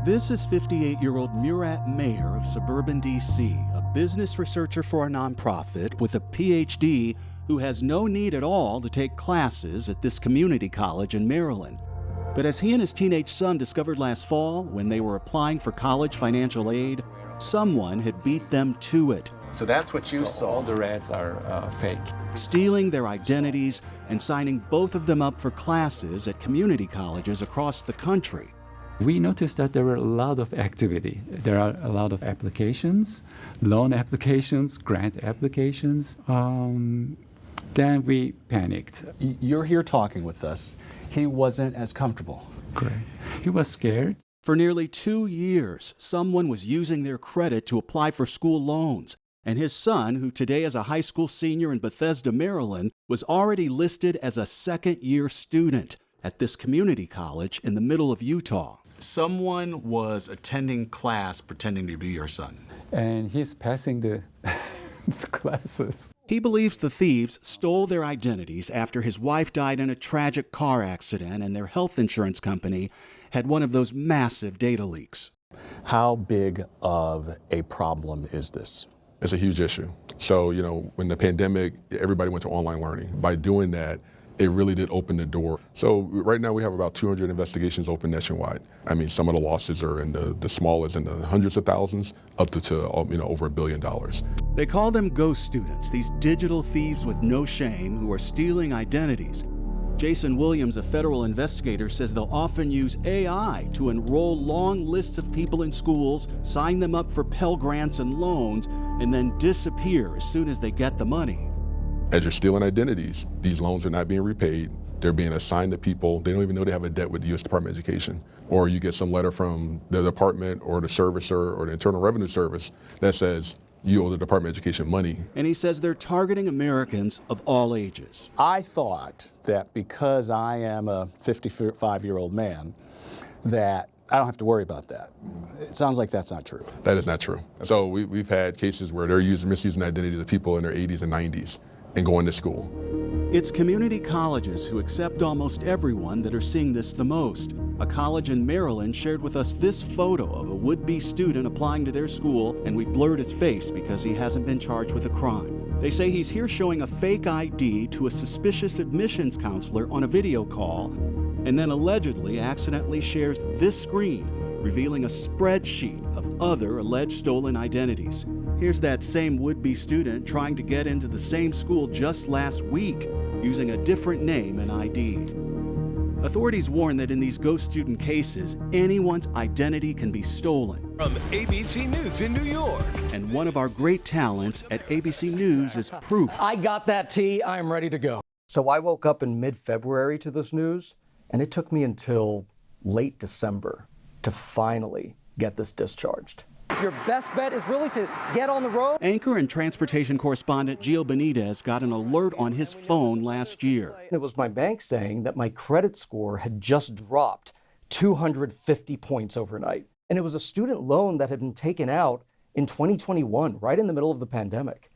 This is 58-year-old Murat Mayer of suburban D.C., a business researcher for a nonprofit with a Ph.D. who has no need at all to take classes at this community college in Maryland. But as he and his teenage son discovered last fall when they were applying for college financial aid, someone had beat them to it. So that's what you saw. All the reds are fake. Stealing their identities and signing both of them up for classes at community colleges across the country. We noticed that there were a lot of activity. There are a lot of applications, loan applications, grant applications. Then we panicked. You're here talking with us. He wasn't as comfortable. Correct. He was scared. For nearly 2 years, someone was using their credit to apply for school loans. And his son, who today is a high school senior in Bethesda, Maryland, was already listed as a second-year student at this community college in the middle of Utah. Someone was attending class pretending to be your son. And he's passing the classes. He believes the thieves stole their identities after his wife died in a tragic car accident and their health insurance company had one of those massive data leaks. How big of a problem is this? It's a huge issue. So, when the pandemic, everybody went to online learning. By doing that, it really did open the door. So right now we have about 200 investigations open nationwide. I mean, some of the losses are in the smallest in the hundreds of thousands up to over $1 billion. They call them ghost students, these digital thieves with no shame who are stealing identities. Jason Williams, a federal investigator, says they'll often use AI to enroll long lists of people in schools, sign them up for Pell grants and loans, and then disappear as soon as they get the money. As you're stealing identities, these loans are not being repaid. They're being assigned to people. They don't even know they have a debt with the U.S. Department of Education. Or you get some letter from the department or the servicer or the Internal Revenue Service that says you owe the Department of Education money. And he says they're targeting Americans of all ages. I thought that because I am a 55-year-old man, that I don't have to worry about that. It sounds like that's not true. That is not true. So we've had cases where they're misusing identities of people in their 80s and 90s and going to school. It's community colleges who accept almost everyone that are seeing this the most. A college in Maryland shared with us this photo of a would-be student applying to their school, and we've blurred his face because he hasn't been charged with a crime. They say he's here showing a fake ID to a suspicious admissions counselor on a video call, and then allegedly accidentally shares this screen, revealing a spreadsheet of other alleged stolen identities. Here's that same would-be student trying to get into the same school just last week, using a different name and ID. Authorities warn that in these ghost student cases, anyone's identity can be stolen. From ABC News in New York. And one of our great talents at ABC News is proof. I got that tea. I'm ready to go. So I woke up in mid-February to this news, and it took me until late December to finally get this discharged. Your best bet is really to get on the road. Anchor and transportation correspondent Gio Benitez got an alert on his phone last year. It was my bank saying that my credit score had just dropped 250 points overnight. And it was a student loan that had been taken out in 2021, right in the middle of the pandemic.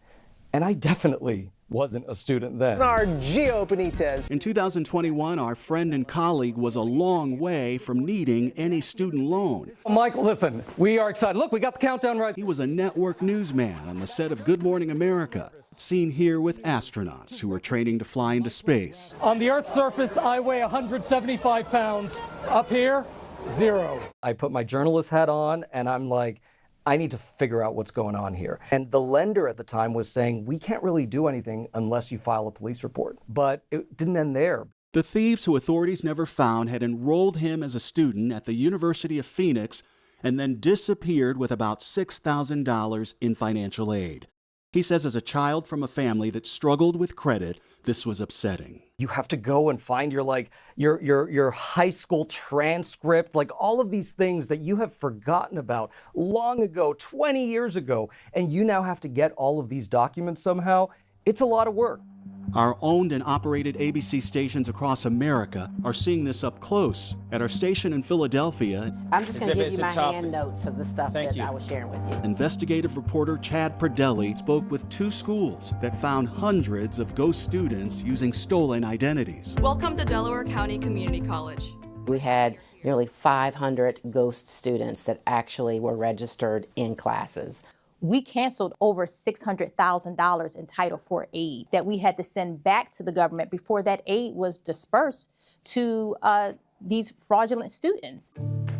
And I definitely wasn't a student then. Our Gio Benitez. In 2021, our friend and colleague was a long way from needing any student loan. Michael, listen, we are excited. Look, we got the countdown right. He was a network newsman on the set of Good Morning America, seen here with astronauts who are training to fly into space. On the Earth's surface, I weigh 175 pounds. Up here, 0. I put my journalist hat on, and I'm like, I need to figure out what's going on here. And the lender at the time was saying, we can't really do anything unless you file a police report. But it didn't end there. The thieves, who authorities never found, had enrolled him as a student at the University of Phoenix and then disappeared with about $6,000 in financial aid. He says as a child from a family that struggled with credit, this was upsetting. You have to go and find your high school transcript, like all of these things that you have forgotten about long ago, 20 years ago, and you now have to get all of these documents somehow. It's a lot of work. Our owned and operated ABC stations across America are seeing this up close. At our station in Philadelphia, I'm just going to give you my hand notes of the stuff that I was sharing with you. Investigative reporter Chad Pradelli spoke with 2 schools that found hundreds of ghost students using stolen identities. Welcome to Delaware County Community College. We had nearly 500 ghost students that actually were registered in classes. We canceled over $600,000 in Title IV aid that we had to send back to the government before that aid was dispersed to these fraudulent students.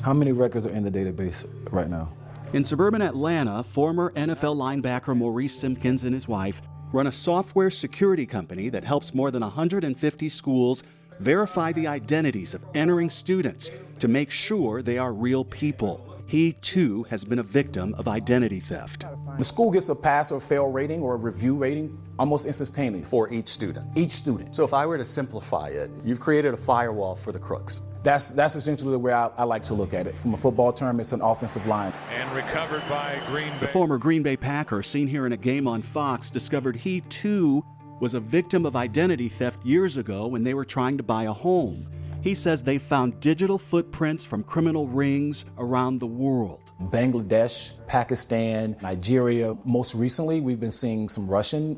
How many records are in the database right now? In suburban Atlanta, former NFL linebacker Maurice Simpkins and his wife run a software security company that helps more than 150 schools verify the identities of entering students to make sure they are real people. He, too, has been a victim of identity theft. The school gets a pass or fail rating or a review rating almost instantaneously. For each student. Each student. So if I were to simplify it, you've created a firewall for the crooks. That's essentially the way I like to look at it. From a football term, it's an offensive line. And recovered by Green Bay. The former Green Bay Packer, seen here in a game on Fox, discovered he, too, was a victim of identity theft years ago when they were trying to buy a home. He says they found digital footprints from criminal rings around the world. Bangladesh, Pakistan, Nigeria. Most recently, we've been seeing some Russian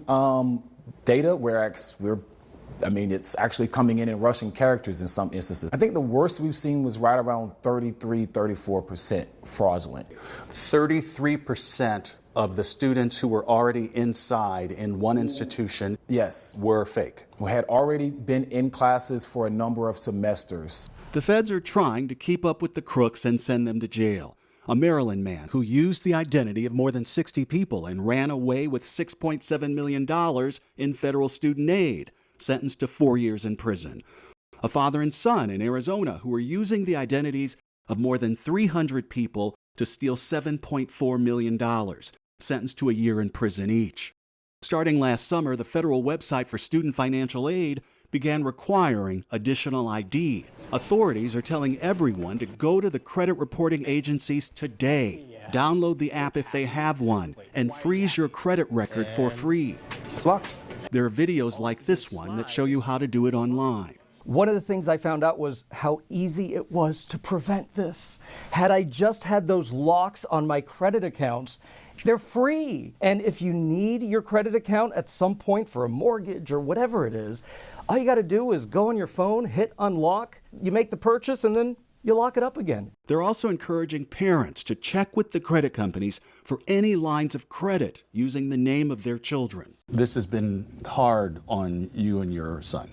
data where it's actually coming in Russian characters in some instances. I think the worst we've seen was right around 34% fraudulent. 33% of the students who were already inside in one institution, yes, were fake. We had already been in classes for a number of semesters. The feds are trying to keep up with the crooks and send them to jail. A Maryland man who used the identity of more than 60 people and ran away with $6.7 million in federal student aid, sentenced to 4 years in prison. A father and son in Arizona who were using the identities of more than 300 people to steal $7.4 million, sentenced to a year in prison each. Starting last summer, the federal website for student financial aid began requiring additional ID. Authorities are telling everyone to go to the credit reporting agencies today, download the app if they have one, and freeze your credit record for free. It's locked. There are videos like this one that show you how to do it online. One of the things I found out was how easy it was to prevent this. Had I just had those locks on my credit accounts, they're free. And if you need your credit account at some point for a mortgage or whatever it is, all you got to do is go on your phone, hit unlock, you make the purchase, and then you lock it up again. They're also encouraging parents to check with the credit companies for any lines of credit using the name of their children. This has been hard on you and your son.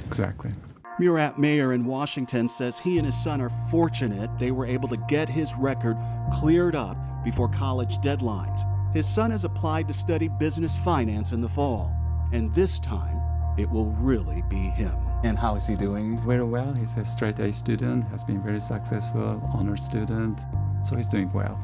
Exactly. Murat Mayer in Washington says he and his son are fortunate they were able to get his record cleared up before college deadlines. His son has applied to study business finance in the fall, and this time it will really be him. And how is he doing? Very well. He's a straight A student, has been very successful, honor student, so he's doing well.